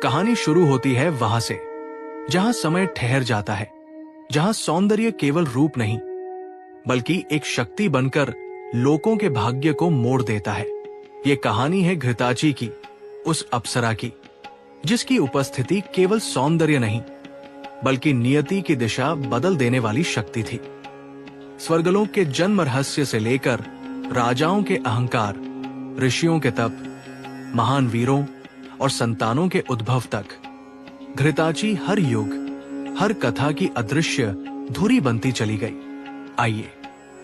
कहानी शुरू होती है वहां से जहां समय ठहर जाता है, जहां सौंदर्य केवल रूप नहीं बल्कि एक शक्ति बनकर लोगों के भाग्य को मोड़ देता है। ये कहानी है घृताची की, उस अप्सरा की जिसकी उपस्थिति केवल सौंदर्य नहीं बल्कि नियति की दिशा बदल देने वाली शक्ति थी। स्वर्गलोक के जन्म रहस्य से लेकर राजाओं के अहंकार, ऋषियों के तप, महान वीरों और संतानों के उद्भव तक घृताची हर युग, हर कथा की अदृश्य धुरी बनती चली गई। आइए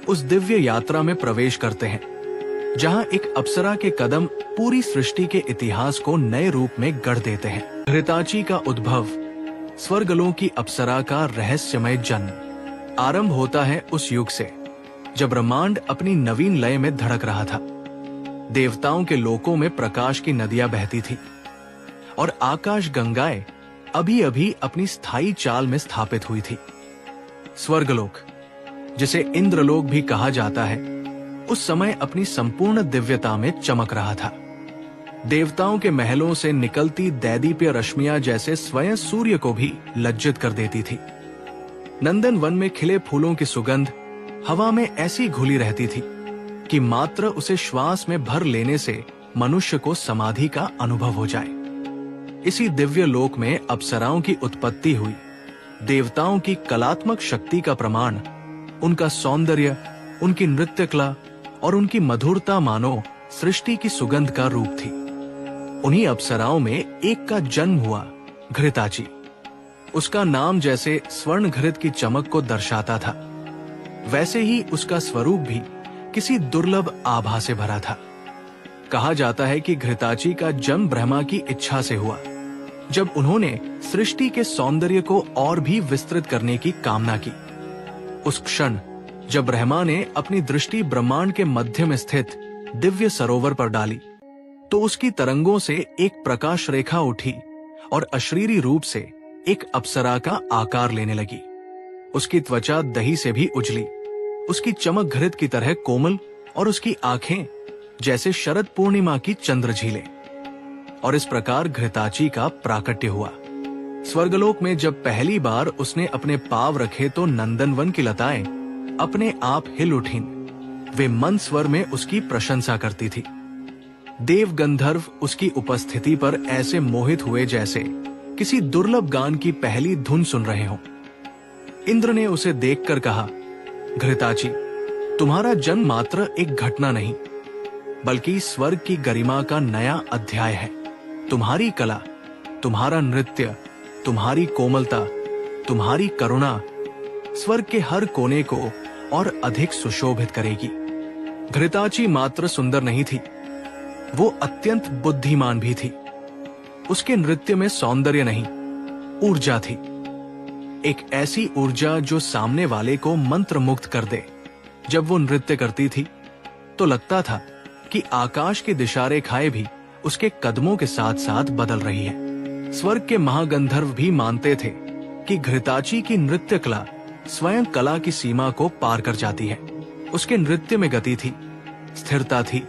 उस दिव्य यात्रा में प्रवेश करते हैं जहां एक अप्सरा के कदम पूरी सृष्टि के इतिहास को नए रूप में गढ़ देते हैं। घृताची का उद्भव, स्वर्गलोक की अप्सरा का रहस्यमय जन्म आरंभ होता है उस युग से जब ब्रह्मांड अपनी नवीन लय में धड़क रहा था। देवताओं के लोकों में प्रकाश की नदियां बहती थी और आकाश गंगाएं अभी अभी अपनी स्थायी चाल में स्थापित हुई थी। स्वर्गलोक, जिसे इंद्रलोक भी कहा जाता है, उस समय अपनी संपूर्ण दिव्यता में चमक रहा था। देवताओं के महलों से निकलती दैदीप्य रश्मियां जैसे स्वयं सूर्य को भी लज्जित कर देती थी। नंदन वन में खिले फूलों की सुगंध हवा में ऐसी घुली रहती थी कि मात्र उसे श्वास में भर लेने से मनुष्य को समाधि का अनुभव हो जाए। इसी दिव्य लोक में अप्सराओं की उत्पत्ति हुई। देवताओं की कलात्मक शक्ति का प्रमाण उनका सौंदर्य, उनकी नृत्य कला और उनकी मधुरता मानो सृष्टि की सुगंध का रूप थी। उन्हीं अप्सराओं में एक का जन्म हुआ, घृताची। उसका नाम जैसे स्वर्ण घृत की चमक को दर्शाता था, वैसे ही उसका स्वरूप भी किसी दुर्लभ आभा से भरा था। कहा जाता है कि घृताची का जन्म ब्रह्मा की इच्छा से हुआ, जब उन्होंने सृष्टि के सौंदर्य को और भी विस्तृत करने की कामना की। उस क्षण जब ब्रह्मा ने अपनी दृष्टि ब्रह्मांड के मध्य में स्थित दिव्य सरोवर पर डाली, तो उसकी तरंगों से एक प्रकाश रेखा उठी और अशरीरी रूप से एक अप्सरा का आकार लेने लगी। उसकी त्वचा दही से भी उजली, उसकी चमक घृत की तरह कोमल और उसकी आंखें जैसे शरद पूर्णिमा की चंद्र झीलें। और इस प्रकार घृताची का प्राकट्य हुआ। स्वर्गलोक में जब पहली बार उसने अपने पांव रखे तो नंदनवन की लताएं अपने आप हिल उठीं। वे मंद स्वर में उसकी प्रशंसा करती थी। देव गंधर्व उसकी उपस्थिति पर ऐसे मोहित हुए जैसे किसी दुर्लभ गान की पहली धुन सुन रहे हों। इंद्र ने उसे देखकर कहा, घृताची, तुम्हारा जन्म मात्र एक घटना नहीं बल्कि स्वर्ग की गरिमा का नया अध्याय है। तुम्हारी कला, तुम्हारा नृत्य, तुम्हारी कोमलता, तुम्हारी करुणा स्वर्ग के हर कोने को और अधिक सुशोभित करेगी। घृताची मात्र सुंदर नहीं थी, वो अत्यंत बुद्धिमान भी थी। उसके नृत्य में सौंदर्य नहीं, ऊर्जा थी। एक ऐसी ऊर्जा जो सामने वाले को मंत्रमुग्ध कर दे। जब वो नृत्य करती थी तो लगता था कि आकाश की दिशा रेखाएं भी उसके कदमों के साथ साथ बदल रही है। स्वर्ग के महागंधर्व भी मानते थे कि घृताची की नृत्य कला स्वयं कला की सीमा को पार कर जाती है। उसके नृत्य में गति थी, स्थिरता थी,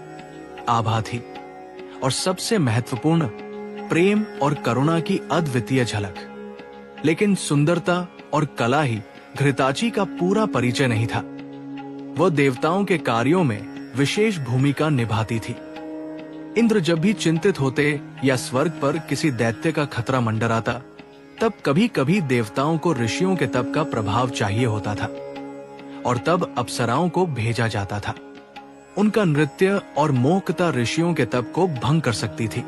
आभा थी और सबसे महत्वपूर्ण प्रेम और करुणा की अद्वितीय झलक। लेकिन सुंदरता और कला ही घृताची का पूरा परिचय नहीं था। वह देवताओं के कार्यों में विशेष भूमिका निभाती थी। इंद्र जब भी चिंतित होते या स्वर्ग पर किसी दैत्य का खतरा मंडराता, तब कभी कभी देवताओं को ऋषियों के तप का प्रभाव चाहिए होता था और तब अप्सराओं को भेजा जाता था। उनका नृत्य और मोहकता ऋषियों के तप को भंग कर सकती थी।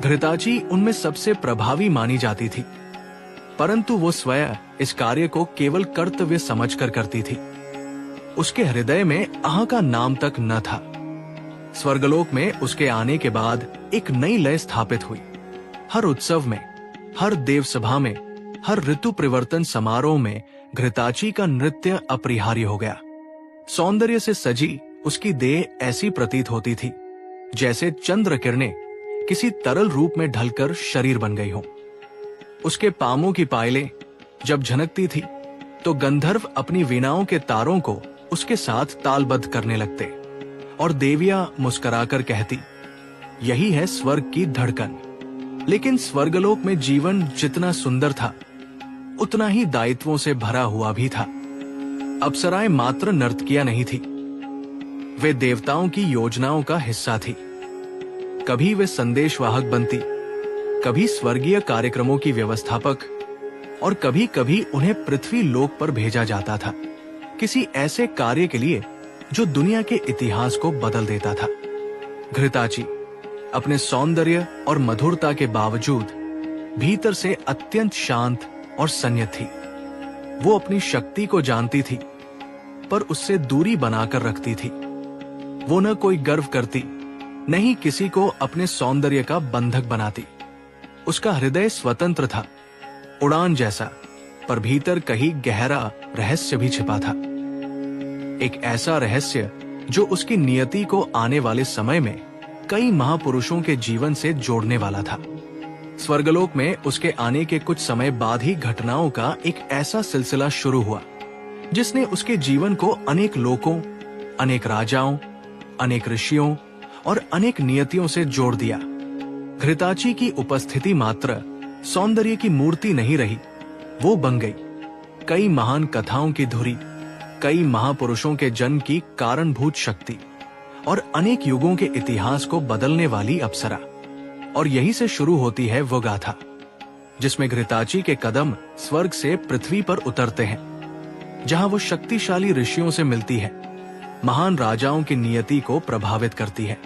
घृताची उनमें सबसे प्रभावी मानी जाती थी, परंतु वो स्वयं इस कार्य को केवल कर्तव्य समझकर करती थी। उसके हृदय में अह का नाम तक न था। स्वर्गलोक में उसके आने के बाद एक नई लय स्थापित हुई। हर उत्सव में, हर देव सभा में, हर ऋतु परिवर्तन समारोह में घृताची का नृत्य अपरिहार्य हो गया। सौंदर्य से सजी उसकी देह ऐसी प्रतीत होती थी जैसे चंद्र किरणें किसी तरल रूप में ढलकर शरीर बन गई हो। उसके पांवों की पायलें जब झनकती थी तो गंधर्व अपनी वीणाओं के तारों को उसके साथ तालबद्ध करने लगते और देवियां मुस्कुराकर कहती, यही है स्वर्ग की धड़कन। लेकिन स्वर्गलोक में जीवन जितना सुंदर था, उतना ही दायित्वों से भरा हुआ भी था। अप्सराएं मात्र नर्तकियां नहीं थी, वे देवताओं की योजनाओं का हिस्सा थी। कभी वे संदेशवाहक बनती, कभी स्वर्गीय कार्यक्रमों की व्यवस्थापक, और कभी कभी उन्हें पृथ्वी लोक पर भेजा जाता था, किसी ऐसे कार्य के लिए जो दुनिया के इतिहास को बदल देता था। घृताची अपने सौंदर्य और मधुरता के बावजूद भीतर से अत्यंत शांत और संयत थी। वो अपनी शक्ति को जानती थी, पर उससे दूरी बनाकर रखती थी। वो न कोई गर्व करती, न ही किसी को अपने सौंदर्य का बंधक बनाती। उसका हृदय स्वतंत्र था, उड़ान जैसा, पर भीतर कहीं गहरा रहस्य भी छिपा था। एक ऐसा रहस्य जो उसकी नियति को आने वाले समय में कई महापुरुषों के जीवन से जोड़ने वाला था। स्वर्गलोक में उसके आने के कुछ समय बाद ही घटनाओं का एक ऐसा सिलसिला शुरू हुआ जिसने उसके जीवन को अनेक लोकों, अनेक राजाओं, अनेक ऋषियों और अनेक नियतियों से जोड़ दिया। घृताची की उपस्थिति मात्र सौंदर्य की मूर्ति नहीं रही, वो बन गई कई महान कथाओं की धुरी, कई महापुरुषों के जन्म की कारणभूत शक्ति और अनेक युगों के इतिहास को बदलने वाली अप्सरा। और यही से शुरू होती है वो गाथा जिसमें घृताची के कदम स्वर्ग से पृथ्वी पर उतरते हैं, जहां वो शक्तिशाली ऋषियों से मिलती है, महान राजाओं की नियति को प्रभावित करती है,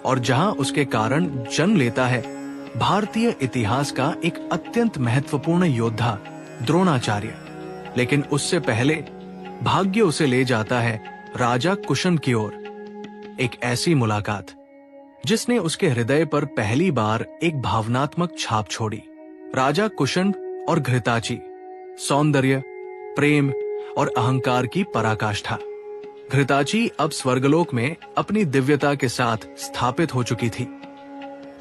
और जहां उसके कारण जन्म लेता है भारतीय इतिहास का एक अत्यंत महत्वपूर्ण योद्धा द्रोणाचार्य। लेकिन उससे पहले भाग्य उसे ले जाता है राजा कुशन की ओर, एक ऐसी मुलाकात जिसने उसके हृदय पर पहली बार एक भावनात्मक छाप छोड़ी। राजा कुशन और घृताची सौंदर्य, प्रेम और अहंकार की पराकाष्ठा। घृताची अब स्वर्गलोक में अपनी दिव्यता के साथ स्थापित हो चुकी थी,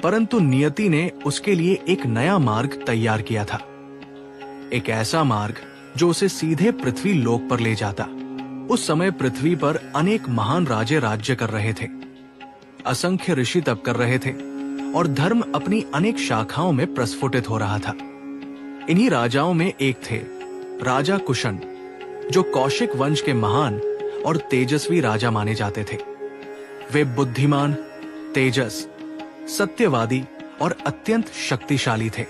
परंतु नियति ने उसके लिए एक नया मार्ग तैयार किया था, एक ऐसा मार्ग जो उसे सीधे पृथ्वी लोक पर ले जाता। उस समय पृथ्वी पर अनेक महान राजे राज्य कर रहे थे, असंख्य ऋषि तप कर रहे थे और धर्म अपनी अनेक शाखाओं में प्रस्फुटित हो रहा था। इन्हीं राजाओं में एक थे राजा कुशन, जो कौशिक वंश के महान और तेजस्वी राजा माने जाते थे। वे बुद्धिमान, तेजस, सत्यवादी और अत्यंत शक्तिशाली थे।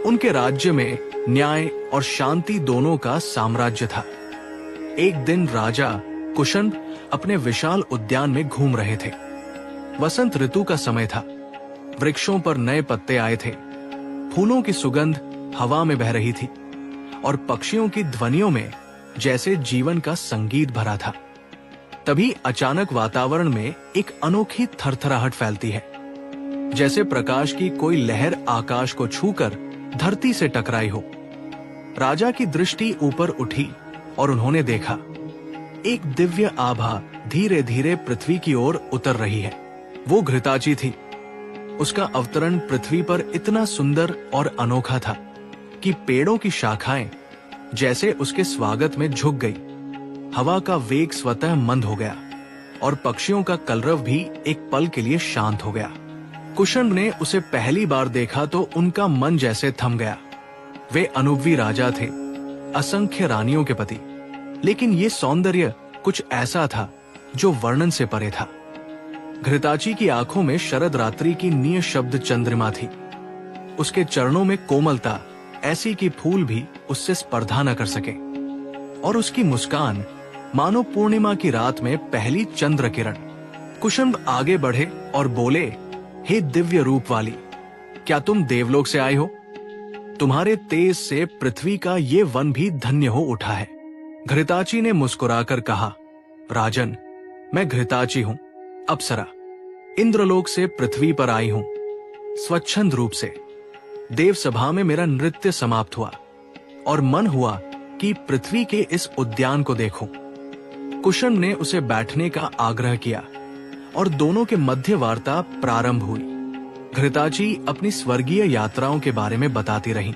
उनके राज्य में न्याय और शांति दोनों का साम्राज्य था। एक दिन राजा कुशन अपने विशाल उद्यान में घूम रहे थे। वसंत ऋतु का समय था, वृक्षों पर नए पत्ते आए थे, फूलों की सुगंध हवा में बह रही थी और पक्षियों की ध्वनियों में जैसे जीवन का संगीत भरा था। तभी अचानक वातावरण में एक अनोखी थरथराहट फैलती है, जैसे प्रकाश की कोई लहर आकाश को छूकर धरती से टकराई हो। राजा की दृष्टि ऊपर उठी और उन्होंने देखा एक दिव्य आभा धीरे धीरे पृथ्वी की ओर उतर रही है। वो घृताची थी। उसका अवतरण पृथ्वी पर इतना सुंदर और अनोखा था कि पेड़ों की शाखाएं जैसे उसके स्वागत में झुक गई। हवा का वेग स्वतः मंद हो गया और पक्षियों का कलरव भी एक पल के लिए शांत हो गया। कुशन ने उसे पहली बार देखा तो उनका मन जैसे थम गया। वे अनुभवी राजा थे, असंख्य रानियों के पति, लेकिन ये सौंदर्य कुछ ऐसा था जो वर्णन से परे था। घृताची की आंखों में शरद रात्रि की निःशब्द चंद्रिमा थी। उसके चरणों में कोमलता ऐसी कि फूल भी उससे स्पर्धा न कर सके, और उसकी मुस्कान मानो पूर्णिमा की रात में पहली चंद्र किरण। कुशन आगे बढ़े और बोले, हे दिव्य रूप वाली, क्या तुम देवलोक से आए हो? तुम्हारे तेज से पृथ्वी का ये वन भी धन्य हो उठा है। घृताची ने मुस्कुराकर कहा, राजन, मैं घृताची हूं, अप्सरा, इंद्रलोक से पृथ्वी पर आई हूं। स्वच्छंद रूप से देव सभा में मेरा नृत्य समाप्त हुआ और मन हुआ कि पृथ्वी के इस उद्यान को देखूं। कुशन ने उसे बैठने का आग्रह किया और दोनों के मध्य वार्ता प्रारंभ हुई। घृताची अपनी स्वर्गीय यात्राओं के बारे में बताती रही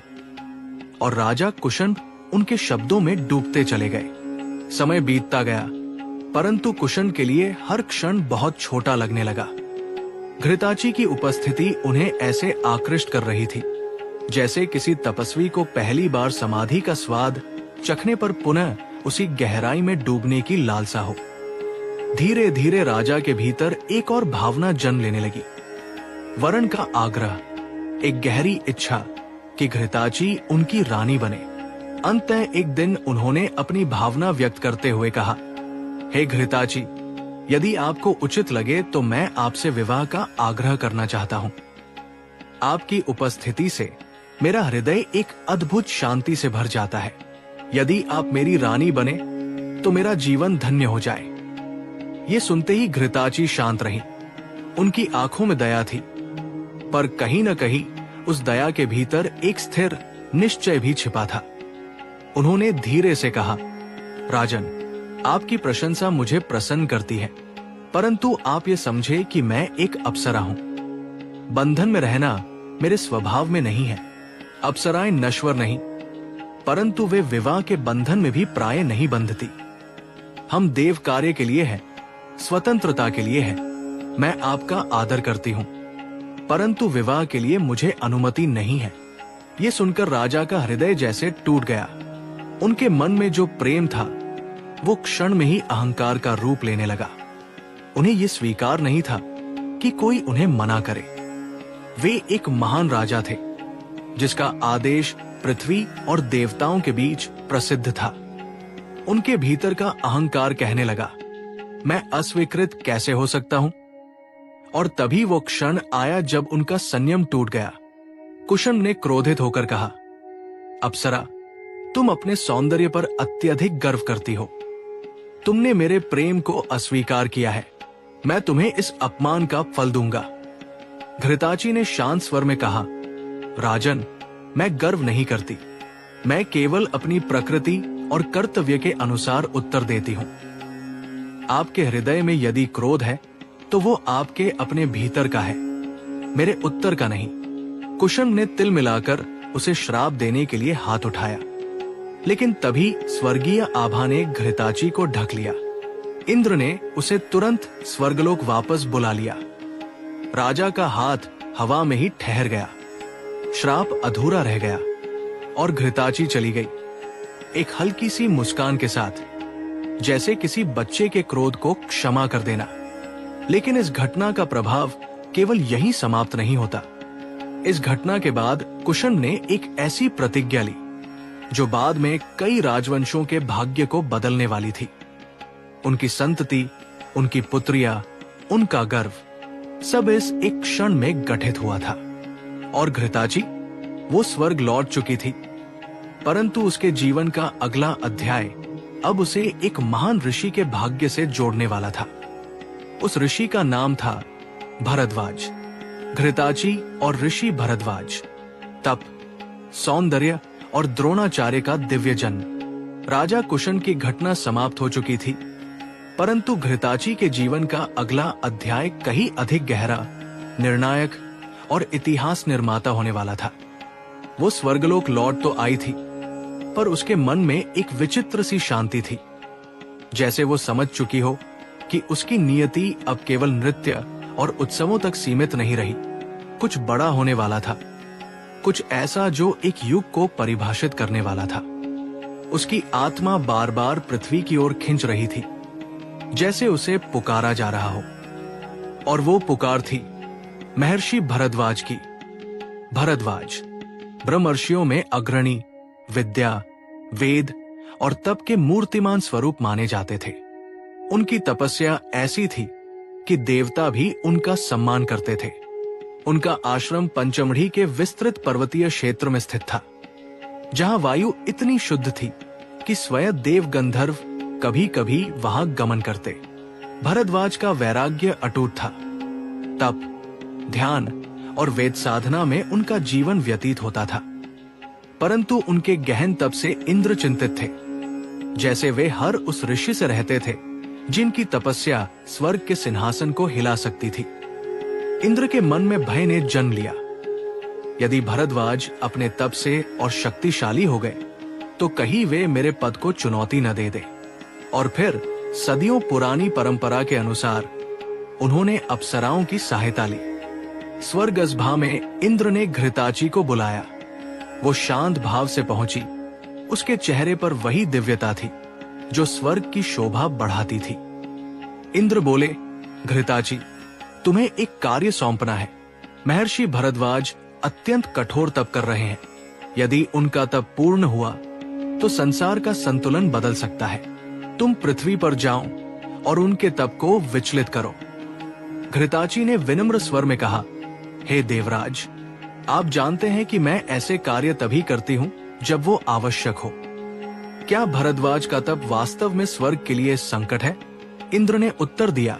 और राजा कुशन उनके शब्दों में डूबते चले गए। समय बीतता गया, परंतु कुशन के लिए हर क्षण बहुत छोटा लगने लगा। घृताची की उपस्थिति उन्हें ऐसे आकृष्ट कर रही थी जैसे किसी तपस्वी को पहली बार समाधि का स्वाद चखने पर पुनः उसी गहराई में डूबने की लालसा हो। धीरे धीरे राजा के भीतर एक और भावना जन्म लेने लगी, वरण का आग्रह, एक गहरी इच्छा कि घृताची उनकी रानी बने। अंततः एक दिन उन्होंने अपनी भावना व्यक्त करते हुए कहा, हे घृताची, यदि आपको उचित लगे तो मैं आपसे विवाह का आग्रह करना चाहता हूं। आपकी उपस्थिति से मेरा हृदय एक अद्भुत शांति से भर जाता है। यदि आप मेरी रानी बने तो मेरा जीवन धन्य हो जाए। ये सुनते ही घृताची शांत रही। उनकी आंखों में दया थी, पर कहीं न कहीं उस दया के भीतर एक स्थिर निश्चय भी छिपा था। उन्होंने धीरे से कहा, राजन, आपकी प्रशंसा मुझे प्रसन्न करती है, परंतु आप ये समझे कि मैं एक अप्सरा हूं। बंधन में रहना मेरे स्वभाव में नहीं है। अप्सराएं नश्वर नहीं, परंतु वे विवाह के बंधन में भी प्राय नहीं बंधती। हम देव कार्य के लिए हैं, स्वतंत्रता के लिए हैं। मैं आपका आदर करती हूं, परंतु विवाह के लिए मुझे अनुमति नहीं है। ये सुनकर राजा का हृदय जैसे टूट गया। उनके मन में जो प्रेम था वो क्षण में ही अहंकार का रूप लेने लगा। उन्हें ये स्वीकार नहीं था कि कोई उन्हें मना करे। वे एक महान राजा थे जिसका आदेश पृथ्वी और देवताओं के बीच प्रसिद्ध था। उनके भीतर का अहंकार कहने लगा, मैं अस्वीकृत कैसे हो सकता हूं? और तभी वो क्षण आया जब उनका संयम टूट गया। कुशन ने क्रोधित होकर कहा, अप्सरा, तुम अपने सौंदर्य पर अत्यधिक गर्व करती हो। तुमने मेरे प्रेम को अस्वीकार किया है। मैं तुम्हें इस अपमान का फल दूंगा। घृताची ने शांत स्वर में कहा, राजन, मैं गर्व नहीं करती। मैं केवल अपनी प्रकृति और कर्तव्य के अनुसार उत्तर देती हूं। आपके हृदय में यदि क्रोध है तो वो आपके अपने भीतर का है, मेरे उत्तर का नहीं। कुशन ने तिल मिलाकर उसे श्राप देने के लिए हाथ उठाया, लेकिन तभी स्वर्गीय आभा ने घृताची को ढक लिया। इंद्र ने उसे तुरंत स्वर्गलोक वापस बुला लिया। राजा का हाथ हवा में ही ठहर गया। श्राप अधूरा रह गया और घृताची चली गई, एक हल्की सी मुस्कान के साथ, जैसे किसी बच्चे के क्रोध को क्षमा कर देना। लेकिन इस घटना का प्रभाव केवल यहीं समाप्त नहीं होता। इस घटना के बाद कुशन ने एक ऐसी प्रतिज्ञा ली जो बाद में कई राजवंशों के भाग्य को बदलने वाली थी। उनकी संतति, उनकी पुत्रियां, उनका गर्व, सब इस एक क्षण में गठित हुआ था। और घृताची, वो स्वर्ग लौट चुकी थी, परंतु उसके जीवन का अगला अध्याय अब उसे एक महान ऋषि के भाग्य से जोड़ने वाला था। उस ऋषि का नाम था भरद्वाज। घृताची और ऋषि भरद्वाज, तप, सौंदर्य और द्रोणाचार्य का दिव्य जन्म। राजा कुशन की घटना समाप्त हो चुकी थी, परंतु घृताची के जीवन का अगला अध्याय कहीं अधिक गहरा, निर्णायक और इतिहास निर्माता होने वाला था। वो स्वर्गलोक लौट तो आई थी, पर उसके मन में एक विचित्र सी शांति थी, जैसे वो समझ चुकी हो कि उसकी नियति अब केवल नृत्य और उत्सवों तक सीमित नहीं रही। कुछ बड़ा होने वाला था, कुछ ऐसा जो एक युग को परिभाषित करने वाला था। उसकी आत्मा बार बार पृथ्वी की ओर खिंच रही थी, जैसे उसे पुकारा जा रहा हो। और वो पुकार थी महर्षि भरद्वाज की। भरद्वाज ब्रह्मर्षियों में अग्रणी, विद्या, वेद और तप के मूर्तिमान स्वरूप माने जाते थे। उनकी तपस्या ऐसी थी कि देवता भी उनका सम्मान करते थे। उनका आश्रम पंचमढ़ी के विस्तृत पर्वतीय क्षेत्र में स्थित था, जहां वायु इतनी शुद्ध थी कि स्वयं देव गंधर्व कभी कभी वहां गमन करते। भरद्वाज का वैराग्य अटूट था। तप, ध्यान और वेद साधना में उनका जीवन व्यतीत होता था, परंतु उनके गहन तप से इंद्र चिंतित थे, जैसे वे हर उस ऋषि से रहते थे जिनकी तपस्या स्वर्ग के सिंहासन को हिला सकती थी। इंद्र के मन में भय ने जन्म लिया। यदि भरद्वाज अपने तप से और शक्तिशाली हो गए तो कहीं वे मेरे पद को चुनौती न दे दे, और फिर सदियों पुरानी परंपरा के अनुसार उन्होंने अप्सराओं की सहायता ली। स्वर्गसभा में इंद्र ने घृताची को बुलाया। वो शांत भाव से पहुंची। उसके चेहरे पर वही दिव्यता थी जो स्वर्ग की शोभा बढ़ाती थी। इंद्र बोले, घृताची, तुम्हें एक कार्य सौंपना है। महर्षि भरद्वाज अत्यंत कठोर तप कर रहे हैं। यदि उनका तप पूर्ण हुआ तो संसार का संतुलन बदल सकता है। तुम पृथ्वी पर जाओ और उनके तप को विचलित करो। घृताची ने विनम्र स्वर में कहा, हे देवराज, आप जानते हैं कि मैं ऐसे कार्य तभी करती हूं जब वो आवश्यक हो। क्या भरद्वाज का तप वास्तव में स्वर्ग के लिए संकट है? इंद्र ने उत्तर दिया,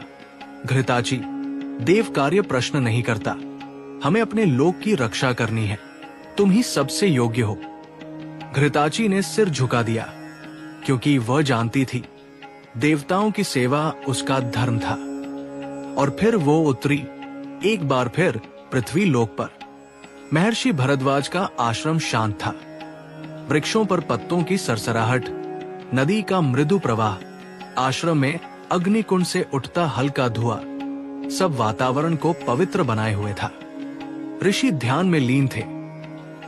घृताची, देव कार्य प्रश्न नहीं करता। हमें अपने लोक की रक्षा करनी है। तुम ही सबसे योग्य हो। घृताची ने सिर झुका दिया, क्योंकि वह जानती थी देवताओं की सेवा उसका धर्म था। और फिर वो उतरी, एक बार फिर पृथ्वी लोक पर। महर्षि भरद्वाज का आश्रम शांत था। वृक्षों पर पत्तों की सरसराहट, नदी का मृदु प्रवाह, आश्रम में अग्निकुंड से उठता हल्का धुआं, सब वातावरण को पवित्र बनाए हुए था। ऋषि ध्यान में लीन थे।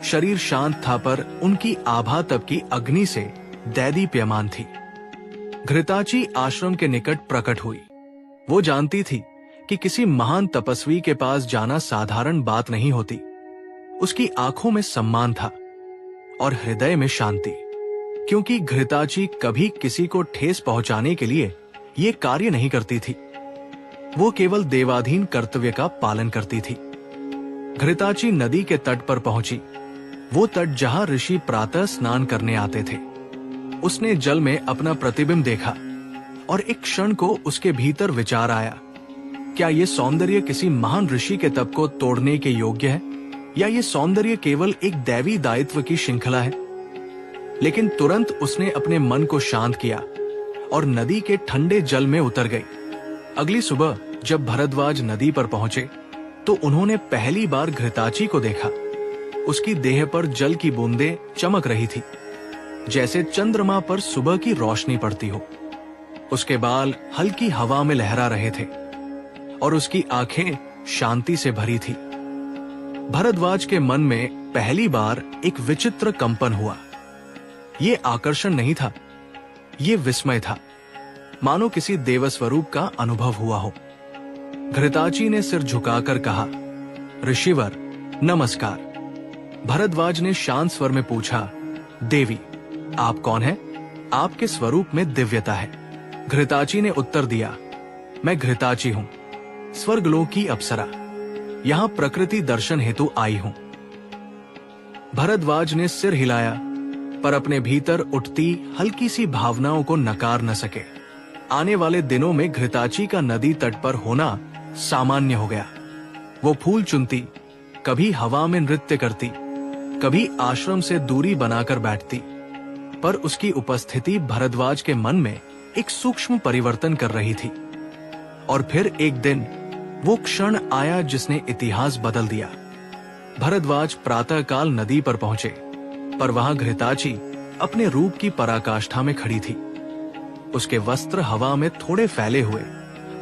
शरीर शांत था, पर उनकी आभा तप की अग्नि से दैदीप्यमान थी। घृताची आश्रम के निकट प्रकट हुई। वो जानती थी कि किसी महान तपस्वी के पास जाना साधारण बात नहीं होती। उसकी आंखों में सम्मान था और हृदय में शांति, क्योंकि घृताची कभी किसी को ठेस पहुंचाने के लिए ये कार्य नहीं करती थी। वो केवल देवाधीन कर्तव्य का पालन करती थी। घृताची नदी के तट पर पहुंची, वो तट जहां ऋषि प्रातः स्नान करने आते थे। उसने जल में अपना प्रतिबिंब देखा और एक क्षण को उसके भीतर विचार आया, क्या ये सौंदर्य किसी महान ऋषि के तप को तोड़ने के योग्य है, या ये सौंदर्य केवल एक दैवी दायित्व की श्रृंखला है? लेकिन तुरंत उसने अपने मन को शांत किया और नदी के ठंडे जल में उतर गई। अगली सुबह जब भरद्वाज नदी पर पहुंचे तो उन्होंने पहली बार घृताची को देखा। उसकी देह पर जल की बूंदें चमक रही थी, जैसे चंद्रमा पर सुबह की रोशनी पड़ती हो। उसके बाल हल्की हवा में लहरा रहे थे और उसकी आंखें शांति से भरी थी। भरद्वाज के मन में पहली बार एक विचित्र कंपन हुआ। ये आकर्षण नहीं था, ये विस्मय था, मानो किसी देवस्वरूप का अनुभव हुआ हो। घृताची ने सिर झुकाकर कहा, ऋषिवर नमस्कार। भरद्वाज ने शांत स्वर में पूछा, देवी आप कौन हैं? आपके स्वरूप में दिव्यता है। घृताची ने उत्तर दिया, मैं घृताची हूं, स्वर्गलोक की अप्सरा। यहां प्रकृति दर्शन हेतु आई हूं। भरद्वाज ने सिर हिलाया, पर अपने भीतर उठती हल्की सी भावनाओं को नकार न सके। आने वाले दिनों में घृताची का नदी तट पर होना सामान्य हो गया। वो फूल चुनती, कभी हवा में नृत्य करती, कभी आश्रम से दूरी बनाकर बैठती, पर उसकी उपस्थिति भरद्वाज के मन में एक सूक्ष्म परिवर्तन कर रही थी। और फिर एक दिन वो क्षण आया जिसने इतिहास बदल दिया। भरद्वाज प्रातःकाल नदी पर पहुंचे, पर वहां घृताची अपने रूप की पराकाष्ठा में खड़ी थी। उसके वस्त्र हवा में थोड़े फैले हुए,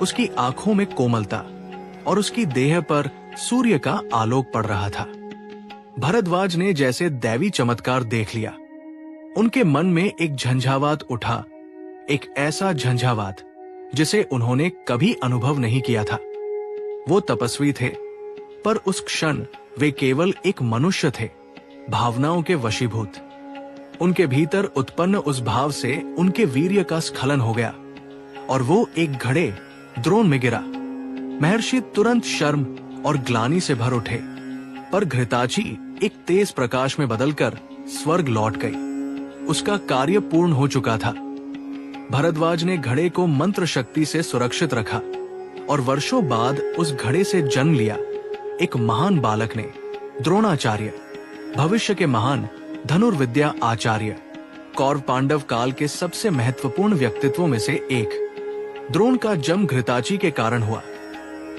उसकी आंखों में कोमलता और उसकी देह पर सूर्य का आलोक पड़ रहा था। भरद्वाज ने जैसे दैवी चमत्कार देख लिया। उनके मन में एक झंझावात उठा, एक ऐसा झंझावात जिसे उन्होंने कभी अनुभव नहीं किया था। वो तपस्वी थे, पर उस क्षण वे केवल एक मनुष्य थे, भावनाओं के वशीभूत। उनके भीतर उत्पन्न उस भाव से उनके वीर्य का स्खलन हो गया और वो एक घड़े द्रोण में गिरा। महर्षि तुरंत शर्म और ग्लानि से भर उठे, पर घृताची एक तेज प्रकाश में बदलकर स्वर्ग लौट गई। उसका कार्य पूर्ण हो चुका था। भरद्वाज ने घड़े को मंत्र शक्ति से सुरक्षित रखा और वर्षों बाद उस घड़े से जन्म लिया एक महान बालक ने, द्रोणाचार्य, भविष्य के महान धनुर्विद्या आचार्य, कौरव पांडव काल के सबसे महत्वपूर्ण व्यक्तित्वों में से एक। द्रोण का जन्म घृताची के कारण हुआ।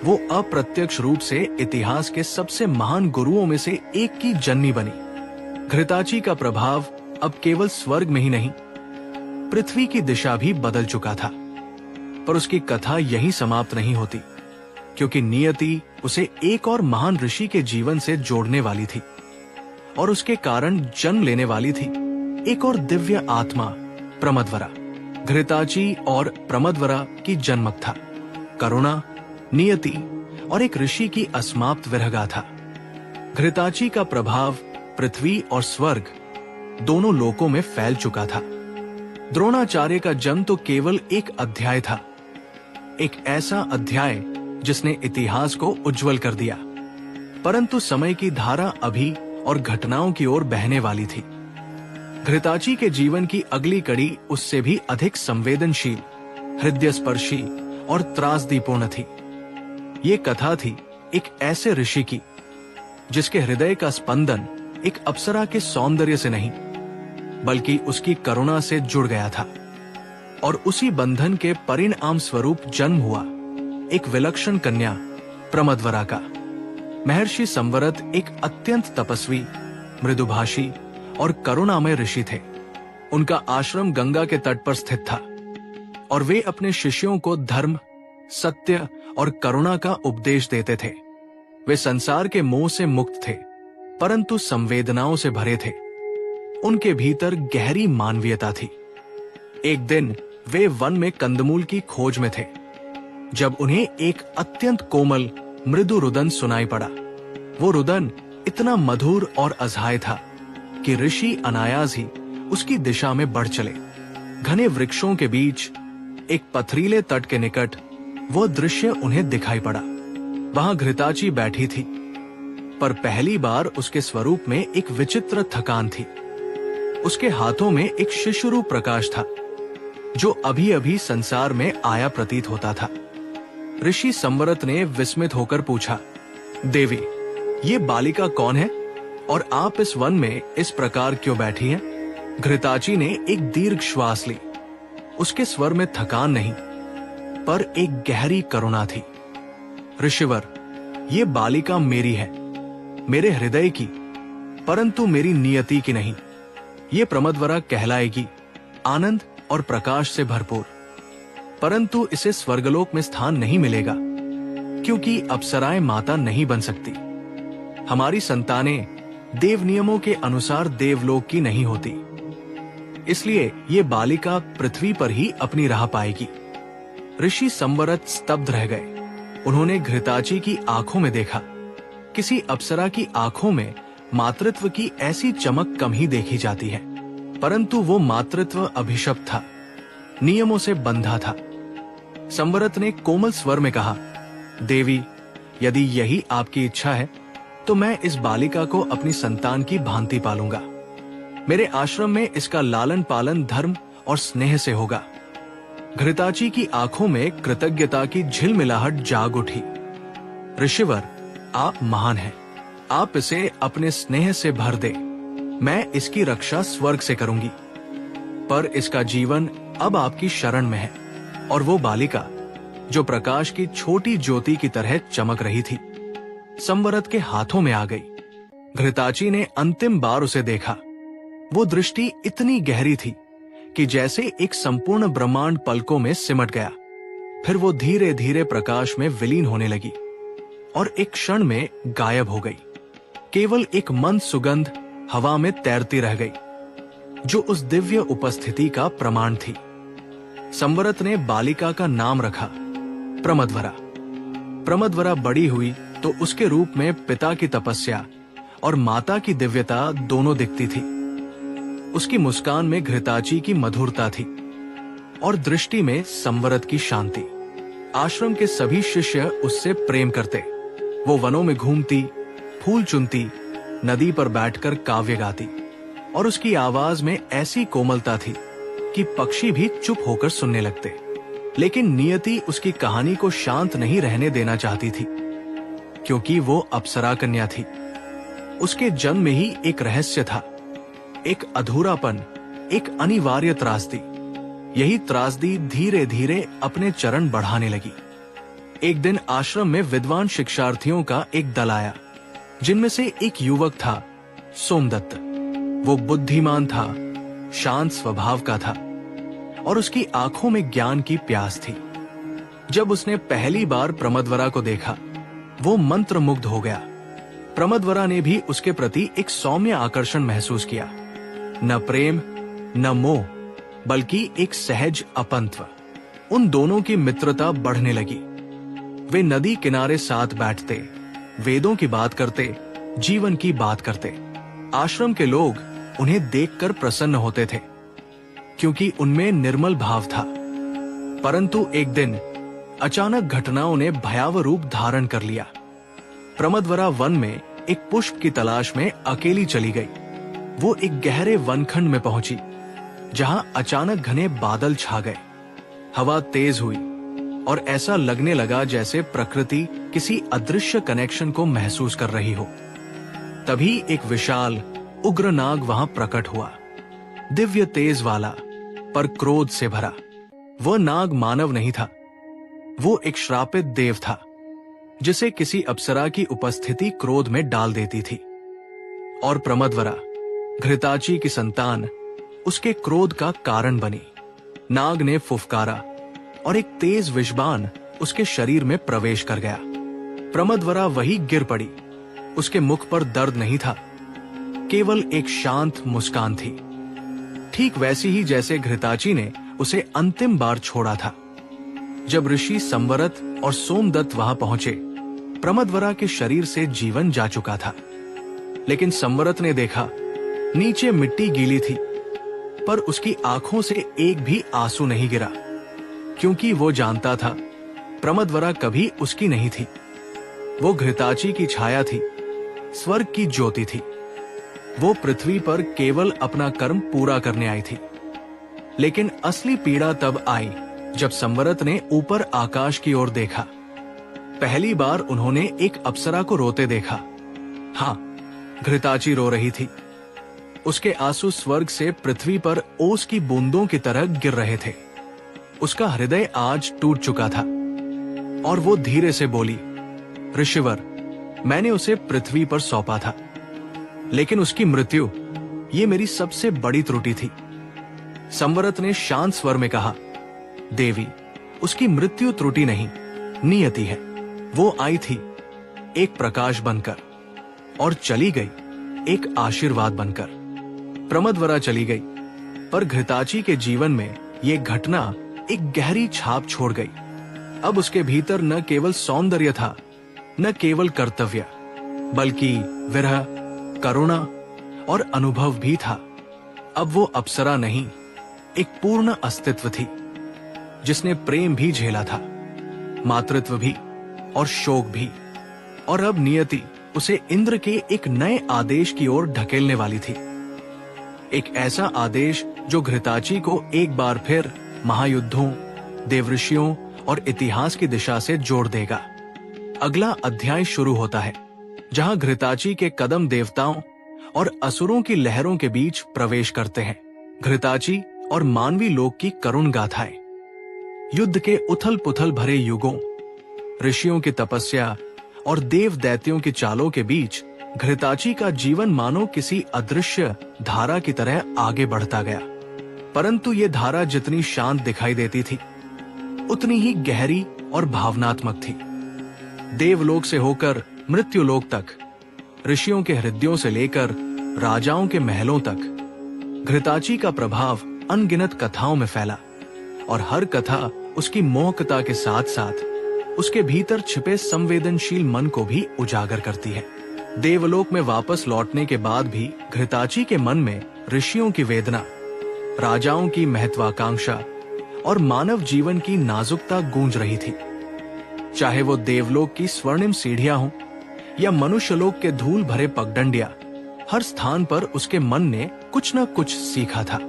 वो अप्रत्यक्ष रूप से इतिहास के सबसे महान गुरुओं में से एक की जननी बनी। घृताची का प्रभाव अब केवल स्वर्ग में ही नहीं, पृथ्वी की दिशा भी बदल चुका था। पर उसकी कथा यहीं समाप्त नहीं होती। क्योंकि नियति उसे एक और महान ऋषि के जीवन से जोड़ने वाली थी और उसके कारण जन्म लेने वाली थी एक और दिव्य आत्मा प्रमदवरा। घृताची और प्रमदवरा की जन्मक था करुणा, नियति और एक ऋषि की असमाप्त विरहगाथा। घृताची का प्रभाव पृथ्वी और स्वर्ग दोनों लोकों में फैल चुका था। द्रोणाचार्य का जन्म तो केवल एक अध्याय था, एक ऐसा अध्याय जिसने इतिहास को उज्जवल कर दिया, परंतु समय की धारा अभी और घटनाओं की ओर बहने वाली थी। घृताची के जीवन की अगली कड़ी उससे भी अधिक संवेदनशील, हृदयस्पर्शी और त्रासदीपूर्ण थी। ये कथा थी एक ऐसे ऋषि की जिसके हृदय का स्पंदन एक अप्सरा के सौंदर्य से नहीं बल्कि उसकी करुणा से जुड़ गया था और उसी बंधन के परिणाम स्वरूप जन्म हुआ एक विलक्षण कन्या प्रमदवरा का। महर्षि संवरत एक अत्यंत तपस्वी, मृदुभाषी और करुणामय ऋषि थे। उनका आश्रम गंगा के तट पर स्थित था और वे अपने शिष्यों को धर्म, सत्य और करुणा का उपदेश देते थे। वे संसार के मोह से मुक्त थे, परंतु संवेदनाओं से भरे थे। उनके भीतर गहरी मानवीयता थी। एक दिन वे वन में कंदमूल की खोज में थे जब उन्हें एक अत्यंत कोमल मृदु रुदन सुनाई पड़ा। वो रुदन इतना मधुर और अजहाय था कि ऋषि अनायास ही उसकी दिशा में बढ़ चले। घने वृक्षों के बीच एक पथरीले तट के निकट वो दृश्य उन्हें दिखाई पड़ा। वहां घृताची बैठी थी, पर पहली बार उसके स्वरूप में एक विचित्र थकान थी। उसके हाथों में एक शिशुरूप प्रकाश था जो अभी अभी संसार में आया प्रतीत होता था। ऋषि संवरत ने विस्मित होकर पूछा, देवी, ये बालिका कौन है और आप इस वन में इस प्रकार क्यों बैठी हैं? घृताची ने एक दीर्घ श्वास ली। उसके स्वर में थकान नहीं, पर एक गहरी करुणा थी। ऋषिवर, ये बालिका मेरी है, मेरे हृदय की, परंतु मेरी नियति की नहीं। ये प्रमदवरा कहलाएगी, आनंद और प्रकाश से भरपूर, परंतु इसे स्वर्गलोक में स्थान नहीं मिलेगा, क्योंकि अप्सराएं माता नहीं बन सकती। हमारी संतानें देव नियमों के अनुसार देवलोक की नहीं होती, इसलिए ये बालिका पृथ्वी पर ही अपनी राह पाएगी। ऋषि संवरत स्तब्ध रह गए। उन्होंने घृताची की आंखों में देखा। किसी अप्सरा की आंखों में मातृत्व की ऐसी चमक कम ही देखी जाती है, परंतु वो मातृत्व अभिशप्त था, नियमों से बंधा था। संवरत ने कोमल स्वर में कहा, देवी, यदि यही आपकी इच्छा है तो मैं इस बालिका को अपनी संतान की भांति पालूंगा। मेरे आश्रम में इसका लालन पालन धर्म और स्नेह से होगा। घृताची की आंखों में कृतज्ञता की झिलमिलाहट जाग उठी। ऋषिवर, आप महान हैं। आप इसे अपने स्नेह से भर दे। मैं इसकी रक्षा स्वर्ग से करूंगी, पर इसका जीवन अब आपकी शरण में है। और वो बालिका जो प्रकाश की छोटी ज्योति की तरह चमक रही थी, संवरत के हाथों में आ गई। घृताची ने अंतिम बार उसे देखा। वो दृष्टि इतनी गहरी थी कि जैसे एक संपूर्ण ब्रह्मांड पलकों में सिमट गया। फिर वो धीरे धीरे प्रकाश में विलीन होने लगी और एक क्षण में गायब हो गई। केवल एक मंद सुगंध हवा में तैरती रह गई, जो उस दिव्य उपस्थिति का प्रमाण थी। संवरत ने बालिका का नाम रखा प्रमदवरा। प्रमदवरा बड़ी हुई तो उसके रूप में पिता की तपस्या और माता की दिव्यता दोनों दिखती थी। उसकी मुस्कान में घृताची की मधुरता थी और दृष्टि में संवरत की शांति। आश्रम के सभी शिष्य उससे प्रेम करते। वो वनों में घूमती, फूल चुनती, नदी पर बैठकर काव्य गाती और उसकी आवाज में ऐसी कोमलता थी कि पक्षी भी चुप होकर सुनने लगते। लेकिन नियति उसकी कहानी को शांत नहीं रहने देना चाहती थी, क्योंकि वो अप्सरा कन्या थी। उसके जन्म में ही एक रहस्य था, एक अधूरापन, एक अनिवार्य त्रासदी। यही त्रासदी धीरे धीरे अपने चरण बढ़ाने लगी। एक दिन आश्रम में विद्वान शिक्षार्थियों का एक दल आया, जिनमें से एक युवक था सोमदत्त। वो बुद्धिमान था, शांत स्वभाव का था और उसकी आंखों में ज्ञान की प्यास थी। जब उसने पहली बार प्रमदवरा को देखा, वो मंत्रमुग्ध हो गया। प्रमदवरा ने भी उसके प्रति एक सौम्य आकर्षण महसूस किया, न प्रेम न मोह, बल्कि एक सहज अपंत्व। उन दोनों की मित्रता बढ़ने लगी। वे नदी किनारे साथ बैठते, वेदों की बात करते, जीवन की बात करते। आश्रम के लोग उन्हें देखकर प्रसन्न होते थे, क्योंकि उनमें निर्मल भाव था। परंतु एक दिन अचानक घटनाओं ने भयावह रूप धारण कर लिया। प्रमदवरा वन में एक पुष्प की तलाश में अकेली चली गई। वो एक गहरे वनखंड में पहुंची, जहां अचानक घने बादल छा गए। हवा तेज हुई और ऐसा लगने लगा जैसे प्रकृति किसी अदृश्य कनेक्शन को महसूस कर रही हो। तभी एक विशाल उग्र नाग वहां प्रकट हुआ, दिव्य तेज वाला, पर क्रोध से भरा। वह नाग मानव नहीं था, वो एक श्रापित देव था, जिसे किसी अप्सरा की उपस्थिति क्रोध में डाल देती थी। और प्रमदवरा, घृताची की संतान, उसके क्रोध का कारण बनी। नाग ने फुफकारा और एक तेज विषबाण उसके शरीर में प्रवेश कर गया। प्रमदवरा वही गिर पड़ी। उसके मुख पर दर्द नहीं था, केवल एक शांत मुस्कान थी, ठीक वैसी ही जैसे घृताची ने उसे अंतिम बार छोड़ा था। जब ऋषि संवरत और सोमदत्त वहां पहुंचे, प्रमदवरा के शरीर से जीवन जा चुका था। लेकिन संवरत ने देखा, नीचे मिट्टी गीली थी, पर उसकी आंखों से एक भी आंसू नहीं गिरा, क्योंकि वो जानता था प्रमदवरा कभी उसकी नहीं थी। वो घृताची की छाया थी, स्वर्ग की ज्योति थी। वो पृथ्वी पर केवल अपना कर्म पूरा करने आई थी। लेकिन असली पीड़ा तब आई जब संवरत ने ऊपर आकाश की ओर देखा। पहली बार उन्होंने एक अप्सरा को रोते देखा। हाँ, घृताची रो रही थी। उसके आंसू स्वर्ग से पृथ्वी पर ओस की बूंदों की तरह गिर रहे थे। उसका हृदय आज टूट चुका था और वो धीरे से बोली, ऋषिवर, मैंने उसे पृथ्वी पर सौंपा था, लेकिन उसकी मृत्यु, ये मेरी सबसे बड़ी त्रुटि थी। संवरत ने शांत स्वर में कहा, देवी, उसकी मृत्यु त्रुटि नहीं, नियति है। वो आई थी एक प्रकाश बनकर और चली गई एक आशीर्वाद बनकर। प्रमदवरा चली गई, पर घृताची के जीवन में ये घटना एक गहरी छाप छोड़ गई। अब उसके भीतर न केवल सौंदर्य था, न केवल कर्तव्य, बल्कि विरह, करुणा और अनुभव भी था। अब वो अप्सरा नहीं, एक पूर्ण अस्तित्व थी, जिसने प्रेम भी झेला था, मातृत्व भी और शोक भी। और अब नियति उसे इंद्र के एक नए आदेश की ओर ढकेलने वाली थी। एक ऐसा आदेश जो घृताची को एक बार फिर महायुद्धों, देवऋषियों और इतिहास की दिशा से जोड़ देगा। अगला अध्याय शुरू होता है, जहां घृताची के कदम देवताओं और असुरों की लहरों के बीच प्रवेश करते हैं। घृताची और मानवी लोक की करुण गाथाएं। युद्ध के उथल पुथल भरे युगों, ऋषियों की तपस्या और देव दैत्यों की चालों के बीच घृताची का जीवन मानो किसी अदृश्य धारा की तरह आगे बढ़ता गया। परंतु ये धारा जितनी शांत दिखाई देती थी, उतनी ही गहरी और भावनात्मक थी। देवलोक से होकर मृत्युलोक तक, ऋषियों के हृदयों से लेकर राजाओं के महलों तक, घृताची का प्रभाव अनगिनत कथाओं में फैला। और हर कथा उसकी मोहकता के साथ साथ उसके भीतर छिपे संवेदनशील मन को भी उजागर करती है। देवलोक में वापस लौटने के बाद भी घृताची के मन में ऋषियों की वेदना, राजाओं की महत्वाकांक्षा और मानव जीवन की नाजुकता गूंज रही थी। चाहे वो देवलोक की स्वर्णिम सीढ़ियां हों या मनुष्यलोक के धूल भरे पगडंडियां, हर स्थान पर उसके मन ने कुछ न कुछ सीखा था।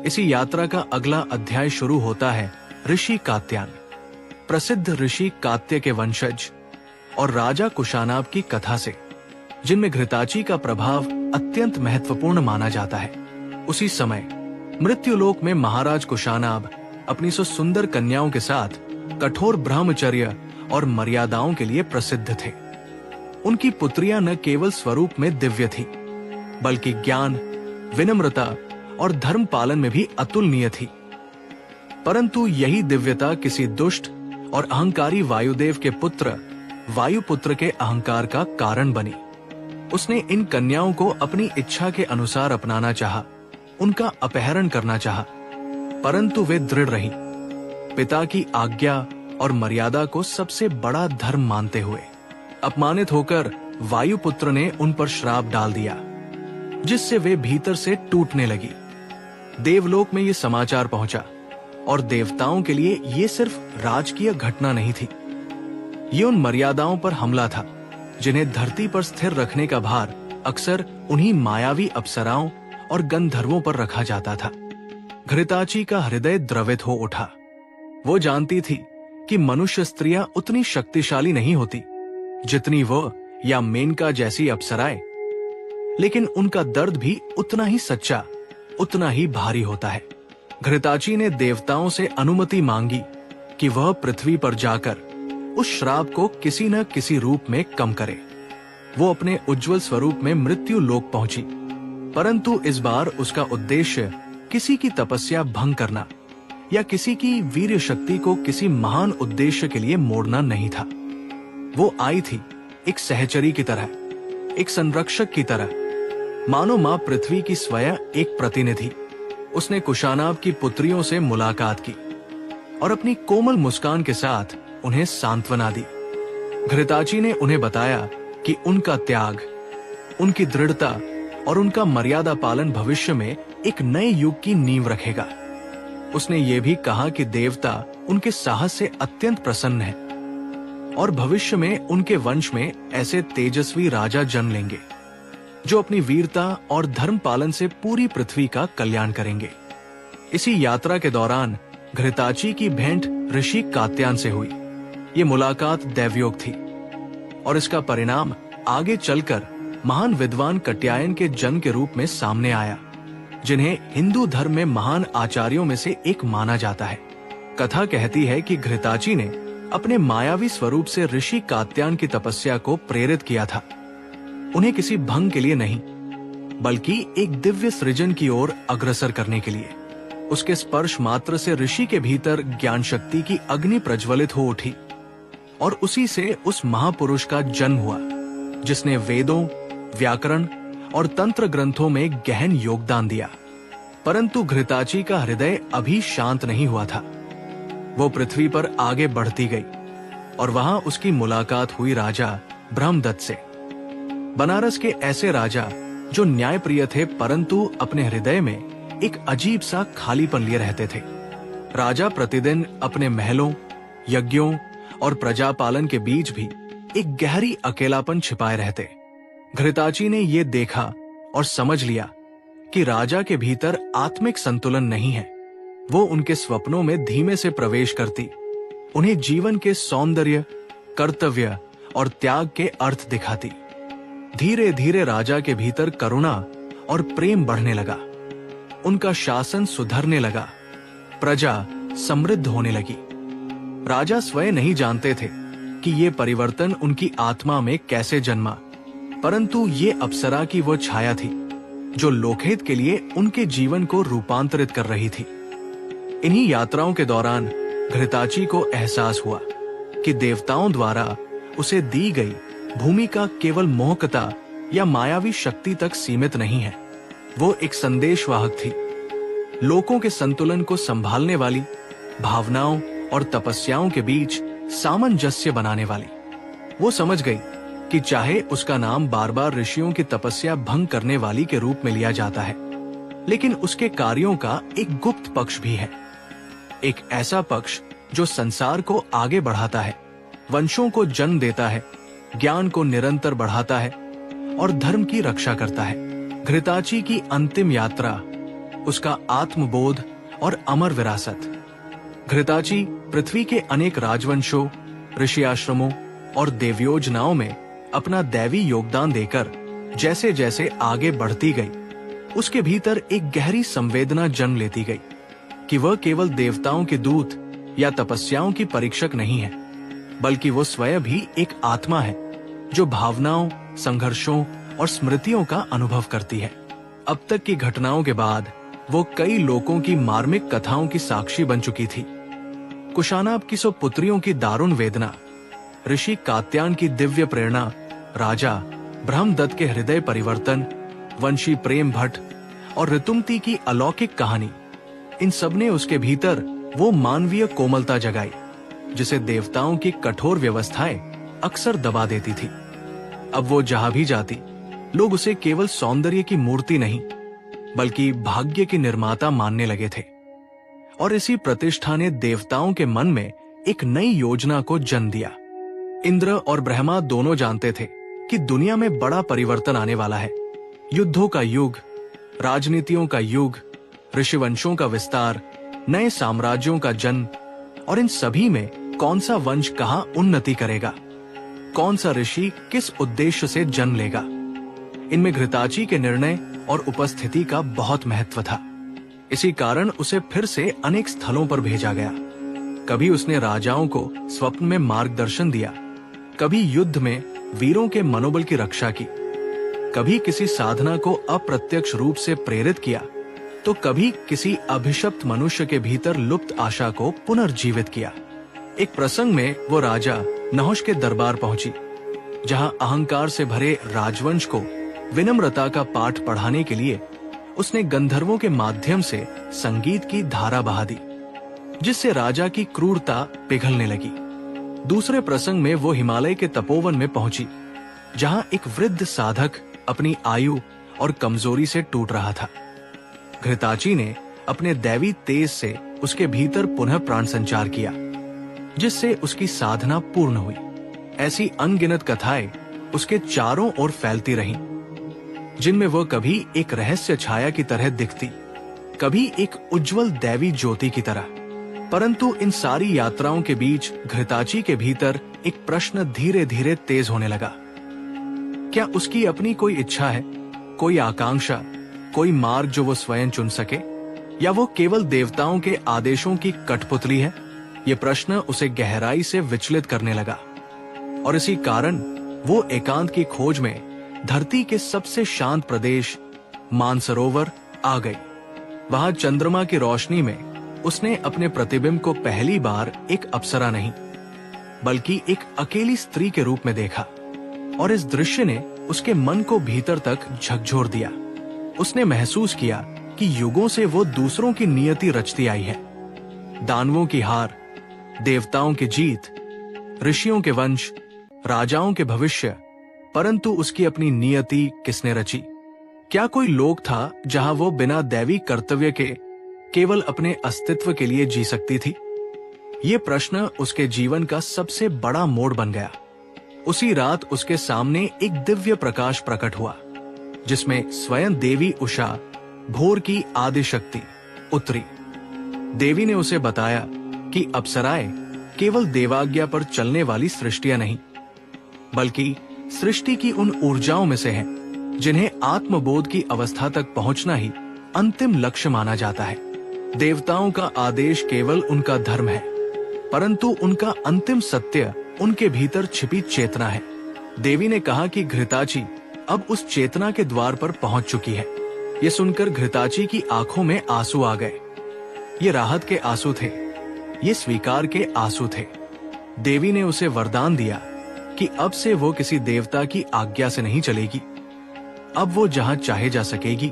इसी यात्रा का अगला अध्याय शुरू होता है ऋषि कात्यायन, प्रसिद्ध ऋषि कात्य के वंशज और राजा कुशानाब की कथा से, जिनमें घृताची का प्रभाव अत्यंत महत्वपूर्ण माना जाता है। उसी समय मृत्युलोक में महाराज कुशानाब अपनी सुंदर कन्याओं के साथ कठोर ब्रह्मचर्य और मर्यादाओं के लिए प्रसिद्ध थे। उनकी पुत्रियां न केवल स्वरूप में दिव्य थी, बल्कि ज्ञान, विनम्रता और धर्म पालन में भी अतुलनीय थी। परंतु यही दिव्यता किसी दुष्ट और अहंकारी वायुदेव के पुत्र वायुपुत्र के अहंकार का कारण बनी। उसने इन कन्याओं को अपनी इच्छा के अनुसार अपनाना चाहा, उनका अपहरण करना चाहा, परंतु वे दृढ़ रहीं। पिता की आज्ञा और मर्यादा को सबसे बड़ा धर्म मानते हुए अपमानित होकर वायुपुत्र ने उन पर श्राप डाल दिया, जिससे वे भीतर से टूटने लगी। देवलोक में ये समाचार पहुंचा और देवताओं के लिए ये सिर्फ राजकीय घटना नहीं थी, ये उन मर्यादाओं पर हमला था जिन्हें धरती पर स्थिर रखने का भार अक्सर उन्हीं मायावी अप्सराओं और गंधर्वों पर रखा जाता था। घृताची का हृदय द्रवित हो उठा। वो जानती थी कि मनुष्य स्त्रियां उतनी शक्तिशाली नहीं होती जितनी वो या मेनका जैसी अप्सराएं, लेकिन उनका दर्द भी उतना ही सच्चा, उतना ही भारी होता है। घृताची ने देवताओं से अनुमति मांगी कि वह पृथ्वी पर जाकर उस श्राप को किसी न किसी रूप में कम करे। वो अपने उज्जवल स्वरूप में मृत्यु लोक पहुंची, परंतु इस बार उसका उद्देश्य किसी की तपस्या भंग करना या किसी की वीर्य शक्ति को किसी महान उद्देश्य के लिए मोड़ना नहीं था। वो आई थी एक सहचरी की तरह, एक संरक्षक की तरह, मानो मां पृथ्वी की स्वयं एक प्रतिनिधि। उसने कुशानाब की पुत्रियों से मुलाकात की और अपनी कोमल मुस्कान के साथ उन्हें सांत्वना दी। घृताची ने उन्हें बताया कि उनका त्याग, उनकी दृढ़ता और उनका मर्यादा पालन भविष्य में एक नए युग की नींव रखेगा। उसने ये भी कहा कि देवता उनके साहस से अत्यंत प्रसन्न है और भविष्य में उनके वंश में ऐसे तेजस्वी राजा जन्म लेंगे जो अपनी वीरता और धर्म पालन से पूरी पृथ्वी का कल्याण करेंगे। इसी यात्रा के दौरान घृताची की भेंट ऋषि कात्यायन से हुई। ये मुलाकात दैवयोग थी और इसका परिणाम आगे चलकर महान विद्वान कात्यायन के जन्म के रूप में सामने आया, जिन्हें हिंदू धर्म में महान आचार्यों में से एक माना जाता है। कथा कहती है कि घृताची ने अपने मायावी स्वरूप से ऋषि कात्यायन की तपस्या को प्रेरित किया था, उन्हें किसी भंग के लिए नहीं, बल्कि एक दिव्य सृजन की ओर अग्रसर करने के लिए। उसके स्पर्श मात्र से ऋषि के भीतर ज्ञान शक्ति की अग्नि प्रज्वलित हो उठी और उसी से उस महापुरुष का जन्म हुआ, जिसने वेदों, व्याकरण और तंत्र ग्रंथों में गहन योगदान दिया। परंतु घृताची का हृदय अभी शांत नहीं हुआ था। वो पृथ्वी पर आगे बढ़ती गई और वहां उसकी मुलाकात हुई राजा ब्रह्मदत्त से। बनारस के ऐसे राजा जो न्यायप्रिय थे, परंतु अपने हृदय में एक अजीब सा खालीपन लिए रहते थे। राजा प्रतिदिन अपने महलों, यज्ञों और प्रजापालन के बीच भी एक गहरी अकेलापन छिपाए रहते। घृताची ने ये देखा और समझ लिया कि राजा के भीतर आत्मिक संतुलन नहीं है। वो उनके स्वप्नों में धीमे से प्रवेश करती, उन्हें जीवन के सौंदर्य, कर्तव्य और त्याग के अर्थ दिखाती। धीरे धीरे राजा के भीतर करुणा और प्रेम बढ़ने लगा, उनका शासन सुधरने लगा, प्रजा समृद्ध होने लगी। राजा स्वयं नहीं जानते थे कि ये परिवर्तन उनकी आत्मा में कैसे जन्मा, परंतु ये अप्सरा की वो छाया थी जो लोकहित के लिए उनके जीवन को रूपांतरित कर रही थी। इन्हीं यात्राओं के दौरान घृताची को एहसास हुआ कि देवताओं द्वारा उसे दी गई भूमिका केवल मोहकता या मायावी शक्ति तक सीमित नहीं है। वो एक संदेशवाहक थी, लोगों के संतुलन को संभालने वाली, भावनाओं और तपस्याओं के बीच सामंजस्य बनाने वाली। वो समझ गई कि चाहे उसका नाम बार बार ऋषियों की तपस्या भंग करने वाली के रूप में लिया जाता है, लेकिन उसके कार्यों का एक गुप्त पक्ष भी है, एक ऐसा पक्ष जो संसार को आगे बढ़ाता है, वंशों को जन्म देता है, ज्ञान को निरंतर बढ़ाता है और धर्म की रक्षा करता है। घृताची की अंतिम यात्रा, उसका आत्मबोध और अमर विरासत। घृताची पृथ्वी के अनेक राजवंशों, ऋषि आश्रमों और देवयोजनाओं में अपना दैवी योगदान देकर जैसे जैसे आगे बढ़ती गई, उसके भीतर एक गहरी संवेदना जन्म लेती गई कि वह केवल देवताओं के दूत या तपस्याओं की परीक्षक नहीं है, बल्कि वो स्वयं भी एक आत्मा है जो भावनाओं, संघर्षों और स्मृतियों का अनुभव करती है। अब तक की घटनाओं के बाद वो कई लोगों की मार्मिक कथाओं की साक्षी बन चुकी थी। कुशानाब की 100 पुत्रियों की दारुण वेदना, ऋषि कात्यायन की दिव्य प्रेरणा, राजा ब्रह्मदत्त के हृदय परिवर्तन, वंशी प्रेम भट्ट और ऋतुमती की अलौकिक कहानी, इन सब ने उसके भीतर वो मानवीय कोमलता जगाई जिसे देवताओं की कठोर व्यवस्थाएं अक्सर दबा देती थी। अब वो जहां भी जाती, लोग उसे केवल सौंदर्य की मूर्ति नहीं बल्कि भाग्य की निर्माता मानने लगे थे। और इसी प्रतिष्ठा ने देवताओं के मन में एक नई योजना को जन्म दिया। इंद्र और ब्रह्मा दोनों जानते थे कि दुनिया में बड़ा परिवर्तन आने वाला है। युद्धों का युग, राजनीतियों का युग, ऋषिवंशों का विस्तार, नए साम्राज्यों का जन्म, और इन सभी में कौन सा वंश कहाँ उन्नति करेगा, कौन सा ऋषि किस उद्देश्य से जन्म लेगा, इनमें घृताची के निर्णय और उपस्थिति का बहुत महत्व था। इसी कारण उसे फिर से अनेक स्थलों पर भेजा गया। कभी उसने राजाओं को स्वप्न में मार्गदर्शन दिया, कभी युद्ध में वीरों के मनोबल की रक्षा की, कभी किसी साधना को अप्रत्यक्ष रूप से प्रेरित किया, तो कभी किसी अभिशप्त मनुष्य के भीतर लुप्त आशा को पुनर्जीवित किया। एक प्रसंग में वो राजा नहुष के दरबार पहुंची, जहां अहंकार से भरे राजवंश को विनम्रता का पाठ पढ़ाने के लिए उसने गंधर्वों के माध्यम से संगीत की धारा बहा दी, जिससे राजा की क्रूरता पिघलने लगी। दूसरे प्रसंग में वो हिमालय के तपोवन में पहुंची, जहां एक वृद्ध साधक अपनी आयु और कमजोरी से टूट रहा था। घृताची ने अपने दैवी तेज से उसके भीतर पुनः प्राण संचार किया, जिससे उसकी साधना पूर्ण हुई। ऐसी अनगिनत कथाएं उसके चारों ओर फैलती रहीं, जिनमें वह कभी एक रहस्य छाया की तरह दिखती, कभी एक उज्जवल दैवी ज्योति की तरह। परंतु इन सारी यात्राओं के बीच घृताची के भीतर एक प्रश्न धीरे धीरे तेज होने लगा। क्या उसकी अपनी कोई इच्छा है, कोई आकांक्षा, कोई मार्ग जो वो स्वयं चुन सके, या वो केवल देवताओं के आदेशों की कठपुतली है? ये प्रश्न उसे गहराई से विचलित करने लगा, और इसी कारण वो एकांत की खोज में धरती के सबसे शांत प्रदेश मानसरोवर आ गई। वहां चंद्रमा की रोशनी में उसने अपने प्रतिबिंब को पहली बार एक अप्सरा नहीं बल्कि एक अकेली स्त्री के रूप में देखा, और इस दृश्य ने उसके मन को भीतर तक झकझोर दिया। उसने महसूस किया कि युगों से वो दूसरों की नियति रचती आई है। दानवों की हार, देवताओं की जीत, ऋषियों के वंश, राजाओं के भविष्य, परंतु उसकी अपनी नियति किसने रची? क्या कोई लोक था जहां वो बिना दैवी कर्तव्य के केवल अपने अस्तित्व के लिए जी सकती थी? ये प्रश्न उसके जीवन का सबसे बड़ा मोड़ बन गया। उसी रात उसके सामने एक दिव्य प्रकाश प्रकट हुआ, जिसमें स्वयं देवी उषा, भोर की आदि शक्ति, उतरी। देवी ने उसे बताया कि अप्सराएं केवल देवाज्ञा पर चलने वाली सृष्टियां नहीं, बल्कि सृष्टि की उन ऊर्जाओं में से हैं जिन्हें आत्मबोध की अवस्था तक पहुंचना ही अंतिम लक्ष्य माना जाता है। देवताओं का आदेश केवल उनका धर्म है, परंतु उनका अंतिम सत्य उनके भीतर छिपी चेतना है। देवी ने कहा कि घृताची अब उस चेतना के द्वार पर पहुंच चुकी है। ये सुनकर घृताची की आंखों में आंसू आ गए। ये राहत के आंसू थे, ये स्वीकार के आंसू थे। देवी ने उसे वरदान दिया कि अब से वो किसी देवता की आज्ञा से नहीं चलेगी। अब वो जहां चाहे जा सकेगी,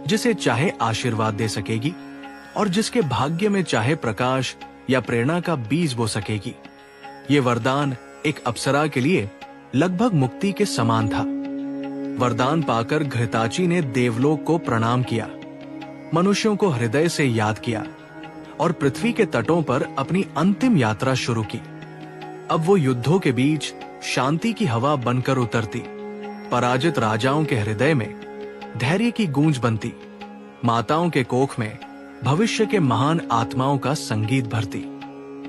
जिसे चाहे आशीर्वाद दे सकेगी, और जिसके भाग्य में चाहे प्रकाश या प्रेरणा का बीज बो सकेगी। ये वरदान एक अप्सरा के लिए लगभग मुक्ति के समान था। वरदान पाकर घृताची ने देवलोक को प्रणाम किया, मनुष्यों को हृदय से याद किया और पृथ्वी के तटों पर अपनी अंतिम यात्रा शुरू की। अब वो युद्धों के बीच शांति की हवा बनकर उतरती, पराजित राजाओं के हृदय में धैर्य की गूंज बनती, माताओं के कोख में भविष्य के महान आत्माओं का संगीत भरती।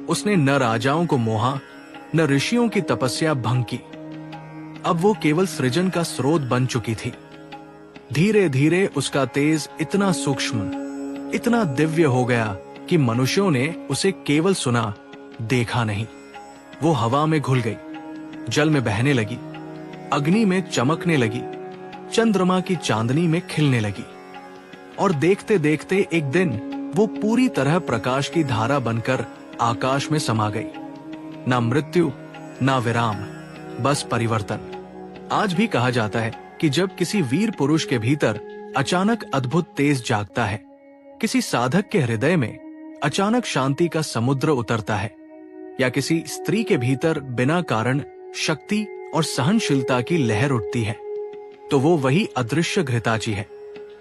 उसने न राजाओं को मोहा, न ऋषियों की तपस्या भंग की। अब वो केवल सृजन का स्रोत बन चुकी थी। धीरे धीरे उसका तेज इतना सूक्ष्म, इतना दिव्य हो गया कि मनुष्यों ने उसे केवल सुना, देखा नहीं। वो हवा में घुल गई, जल में बहने लगी, अग्नि में चमकने लगी, चंद्रमा की चांदनी में खिलने लगी, और देखते देखते एक दिन वो पूरी तरह प्रकाश की धारा बनकर आकाश में समा गई। ना मृत्यु, ना विराम, बस परिवर्तन। आज भी कहा जाता है कि जब किसी वीर पुरुष के भीतर अचानक अद्भुत तेज जागता है, किसी साधक के हृदय में अचानक शांति का समुद्र उतरता है, या किसी स्त्री के भीतर बिना कारण शक्ति और सहनशीलता की लहर उठती है, तो वो वही अदृश्य घृताची है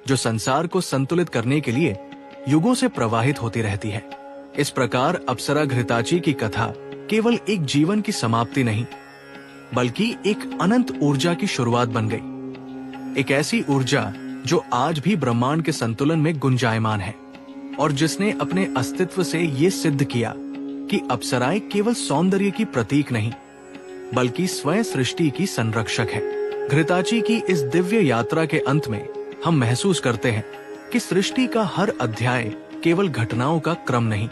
जो संसार को संतुलित करने के लिए युगों से प्रवाहित होती रहती है। इस प्रकार अप्सरा घृताची की कथा केवल एक जीवन की समाप्ति नहीं, बल्कि एक अनंत ऊर्जा की शुरुआत बन गई। एक ऐसी ऊर्जा जो आज भी ब्रह्मांड के संतुलन में गुंजायमान है और जिसने अपने अस्तित्व से ये सिद्ध किया कि अप्सराएं केवल सौंदर्य की प्रतीक नहीं, बल्कि स्वयं सृष्टि की संरक्षक है। घृताची की इस दिव्य यात्रा के अंत में हम महसूस करते हैं कि सृष्टि का हर अध्याय केवल घटनाओं का क्रम नहीं,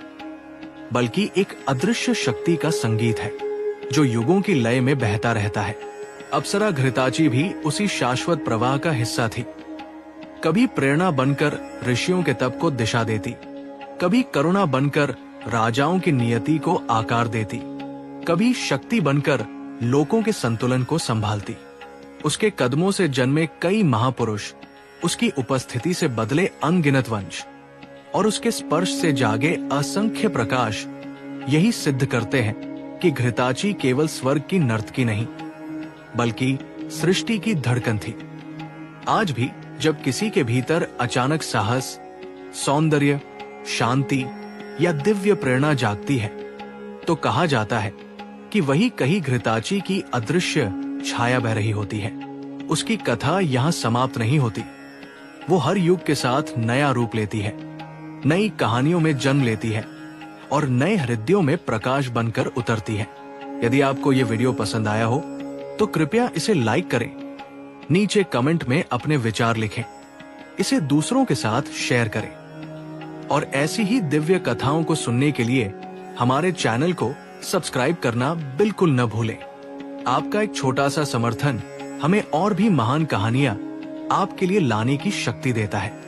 बल्कि एक अदृश्य शक्ति का संगीत है जो युगों की लय में बहता रहता है। अप्सरा घृताची भी उसी शाश्वत प्रवाह का हिस्सा थी। कभी प्रेरणा बनकर ऋषियों के तप को दिशा देती, कभी करुणा बनकर राजाओं की नियति को आकार देती, कभी शक्ति बनकर लोगों के संतुलन को संभालती। उसके कदमों से जन्मे कई महापुरुष, उसकी उपस्थिति से बदले अनगिनत वंश और उसके स्पर्श से जागे असंख्य प्रकाश यही सिद्ध करते हैं कि घृताची केवल स्वर्ग की नर्तकी नहीं, बल्कि सृष्टि की धड़कन थी। आज भी जब किसी के भीतर अचानक साहस, सौंदर्य, शांति या दिव्य प्रेरणा जागती है, तो कहा जाता है कि वही कहीं घृताची की अदृश्य छाया बह रही होती है। उसकी कथा यहाँ समाप्त नहीं होती, वो हर युग के साथ नया रूप लेती है, नई कहानियों में जन्म लेती है और नए हृदयों में प्रकाश बनकर उतरती है। यदि आपको ये वीडियो पसंद आया हो तो कृपया इसे लाइक करें, नीचे कमेंट में अपने विचार लिखें, इसे दूसरों के साथ शेयर करें और ऐसी ही दिव्य कथाओं को सुनने के लिए हमारे चैनल को सब्सक्राइब करना बिल्कुल न भूलें। आपका एक छोटा सा समर्थन हमें और भी महान कहानियां आपके लिए लाने की शक्ति देता है।